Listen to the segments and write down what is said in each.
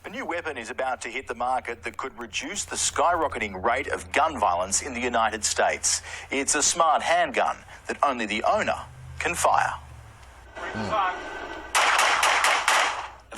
A new weapon is about to hit the market that could reduce the skyrocketing rate of gun violence in the United States. It's a smart handgun that only the owner can fire.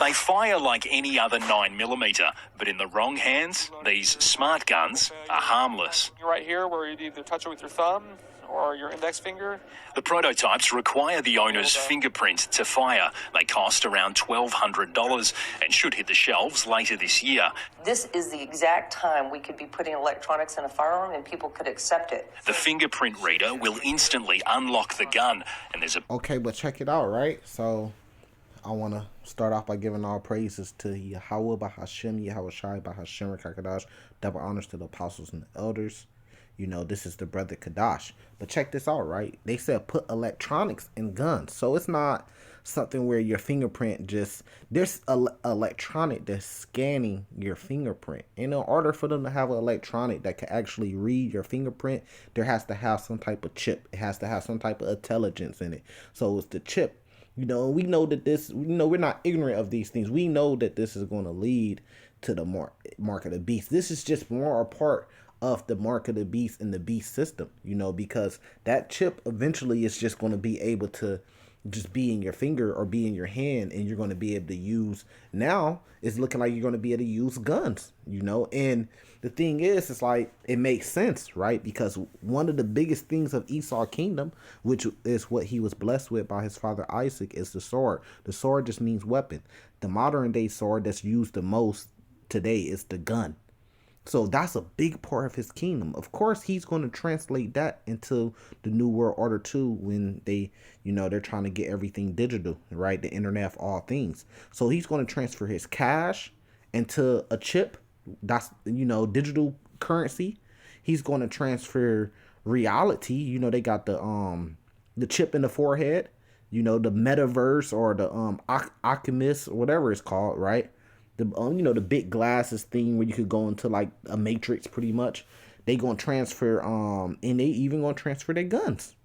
They fire like any other 9mm, but in the wrong hands, these smart guns are harmless. Right here, where you either touch it with your thumb or your index finger. The prototypes require the owner's fingerprint to fire. They cost around $1,200 and should hit the shelves later this year. This is the exact time we could be putting electronics in a firearm and people could accept it. The fingerprint reader will instantly unlock the gun, and there's a... Okay, but check it out, right? So I want to start off by giving all praises to Yahweh Bahashem, Yahweh Shai Bahashem Kakadash, double honors to the apostles and the elders. You know, this is the brother Kadash. But check this out, right? They said put electronics in guns. So it's not something where your fingerprint just... There's electronic that's scanning your fingerprint. And in order for them to have an electronic that can actually read your fingerprint, there has to have some type of chip. It has to have some type of intelligence in it. So it's the chip. You know, we know that this... You know, we're not ignorant of these things. We know that this is going to lead to the mark of the beast. This is just more a part of the mark of the beast and the beast system, you know, because that chip eventually is just going to be able to just be in your finger or be in your hand, and you're going to be able to use... Now it's looking like you're going to be able to use guns, you know. And the thing is, it's like, it makes sense, right? Because one of the biggest things of Esau's kingdom, which is what he was blessed with by his father Isaac, is the sword. The sword just means weapon. The modern day sword that's used the most today is the gun. So that's a big part of his kingdom. Of course, he's going to translate that into the New World Order too, when they, you know, they're trying to get everything digital, right? The internet of all things. So he's going to transfer his cash into a chip. That's, you know, digital currency. He's going to transfer reality. You know, they got the chip in the forehead, you know, the metaverse or the Oculus or whatever it's called, right? The you know, the big glasses thing where you could go into like a matrix pretty much. They gonna transfer and they even gonna transfer their guns.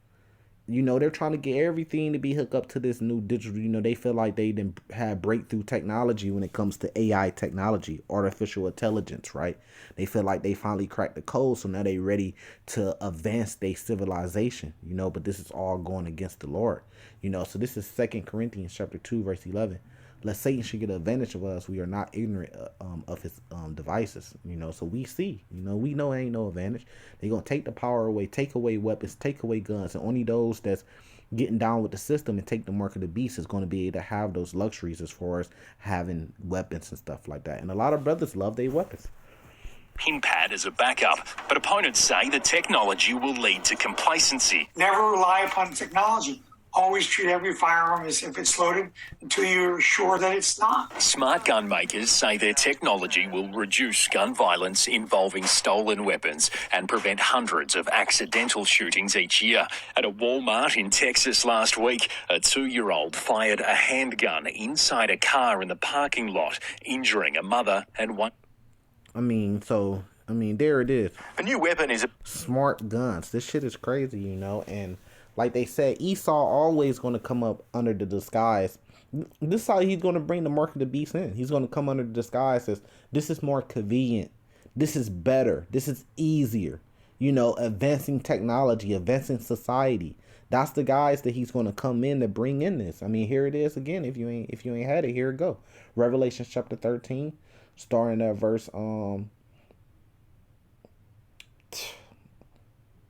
You know, they're trying to get everything to be hooked up to this new digital. You know, they feel like they didn't have breakthrough technology when it comes to AI technology, artificial intelligence, right? They feel like they finally cracked the code, so now they ready to advance their civilization, you know, but this is all going against the Lord. You know, so this is 2 Corinthians chapter 2, verse 11. Lest Satan should get advantage of us, we are not ignorant of his devices, you know. So we see, you know, we know ain't no advantage. They're going to take the power away, take away weapons, take away guns. And only those that's getting down with the system and take the mark of the beast is going to be able to have those luxuries as far as having weapons and stuff like that. And a lot of brothers love their weapons. PinPad as a backup, but opponents say the technology will lead to complacency. Never rely upon technology. Always treat every firearm as if it's loaded until you're sure that it's not. Smart gun makers say their technology will reduce gun violence involving stolen weapons and prevent hundreds of accidental shootings each year. At a Walmart in Texas last week, a 2-year-old fired a handgun inside a car in the parking lot, injuring a mother and one... I mean, there it is. A new weapon is... Smart guns. This shit is crazy, you know, and... Like they said, Esau always going to come up under the disguise. This is how he's going to bring the mark of the beast in. He's going to come under the disguise as, this is more convenient. This is better. This is easier. You know, advancing technology, advancing society. That's the guys that he's going to come in to bring in this. I mean, here it is again. If you ain't had it, here it go. Revelation chapter 13, starting at verse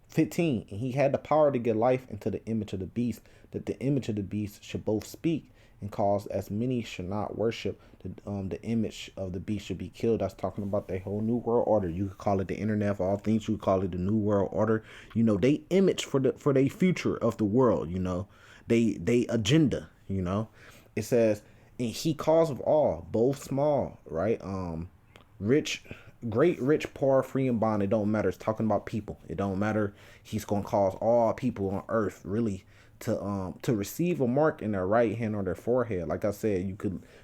15, and he had the power to give life into the image of the beast, that the image of the beast should both speak and cause as many should not worship the image of the beast should be killed. That's talking about the whole new world order. You could call it the internet of all things. You could call it the new world order. You know, they image for their future of the world. You know, they agenda. You know, it says, and he caused of all, both small, right, rich. Great, rich, poor, free, and bond. It don't matter. It's talking about people. It don't matter. He's gonna cause all people on earth really to receive a mark in their right hand or their forehead. Like I said,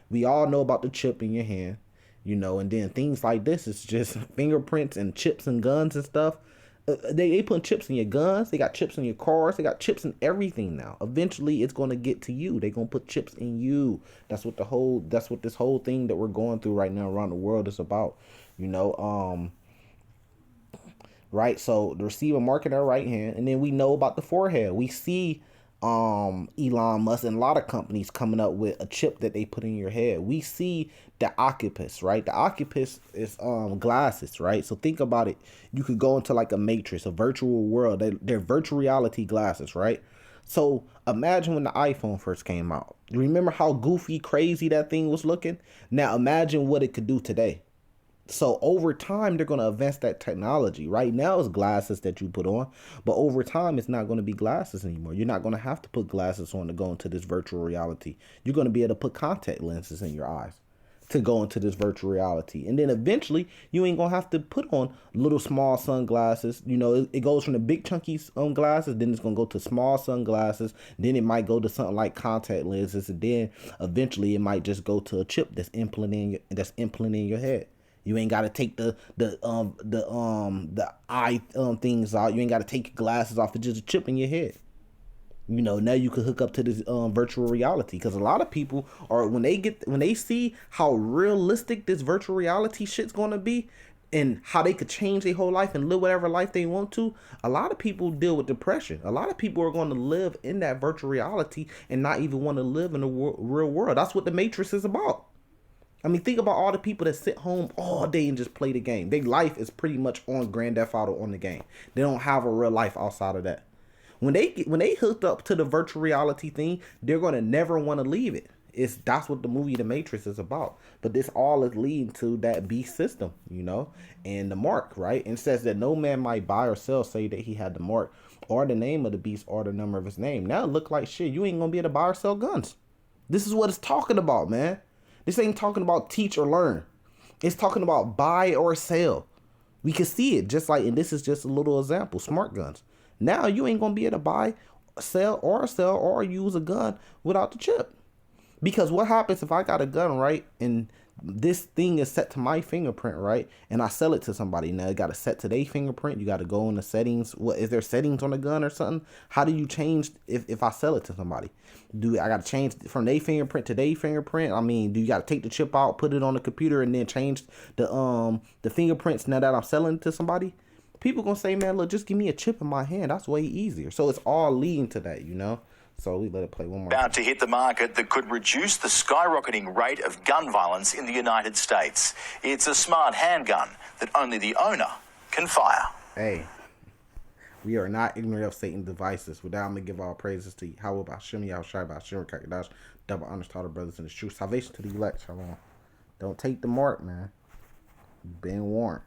we all know about the chip in your hand, you know, and then things like this is just fingerprints and chips and guns and stuff. They putting chips in your guns. They got chips in your cars. They got chips in everything now. Eventually, it's gonna get to you. They gonna put chips in you. That's what this whole thing that we're going through right now around the world is about. You know, right? So the receiver mark in our right hand, and then we know about the forehead. We see Elon Musk and a lot of companies coming up with a chip that they put in your head. We see the Oculus, right? The Oculus is glasses, right? So think about it. You could go into like a matrix, a virtual world. They're virtual reality glasses, right? So imagine when the iPhone first came out. You remember how goofy, crazy that thing was looking? Now imagine what it could do today. So over time, they're going to advance that technology. Right now, it's glasses that you put on, but over time, it's not going to be glasses anymore. You're not going to have to put glasses on to go into this virtual reality. You're going to be able to put contact lenses in your eyes to go into this virtual reality. And then eventually, you ain't going to have to put on little small sunglasses. You know, it goes from the big chunky glasses, then it's going to go to small sunglasses. Then it might go to something like contact lenses. And then eventually, it might just go to a chip that's implanted in your head. You ain't gotta take the eye things out. You ain't gotta take your glasses off. It's just a chip in your head. You know, now you can hook up to this virtual reality, because a lot of people are when they see how realistic this virtual reality shit's gonna be, and how they could change their whole life and live whatever life they want to. A lot of people deal with depression. A lot of people are going to live in that virtual reality and not even want to live in the real world. That's what the Matrix is about. I mean, think about all the people that sit home all day and just play the game. Their life is pretty much on Grand Theft Auto on the game. They don't have a real life outside of that. When they hooked up to the virtual reality thing, they're gonna never want to leave it. That's what the movie The Matrix is about. But this all is leading to that beast system, you know, and the mark, right? And it says that no man might buy or sell, say that he had the mark or the name of the beast or the number of his name. Now it look like shit. You ain't gonna be able to buy or sell guns. This is what it's talking about, man. This ain't talking about teach or learn. It's talking about buy or sell. We can see it just like, and this is just a little example, smart guns. Now you ain't going to be able to buy, sell or use a gun without the chip. Because what happens if I got a gun, right, and this thing is set to my fingerprint, right, and I sell it to somebody. Now it got to set to their fingerprint. You got to go in the settings. What is there settings on the gun or something? How do you change if I sell it to somebody? Do I got to change from their fingerprint to their fingerprint? I mean, do you got to take the chip out, put it on the computer, and then change the fingerprints now that I'm selling it to somebody? People gonna say, man, look, just give me a chip in my hand. That's way easier. So it's all leading to that, you know. So we let it play one more. About to hit the market that could reduce the skyrocketing rate of gun violence in the United States. It's a smart handgun that only the owner can fire. Hey, we are not ignorant of Satan's devices. With that, I'm going to give all praises to Yahweh B'Hashem, Yahushua B'Hashem, Kakadash, double honors to all the brothers in the truth. Salvation to the elect, shalom. Don't take the mark, man. You've been warned.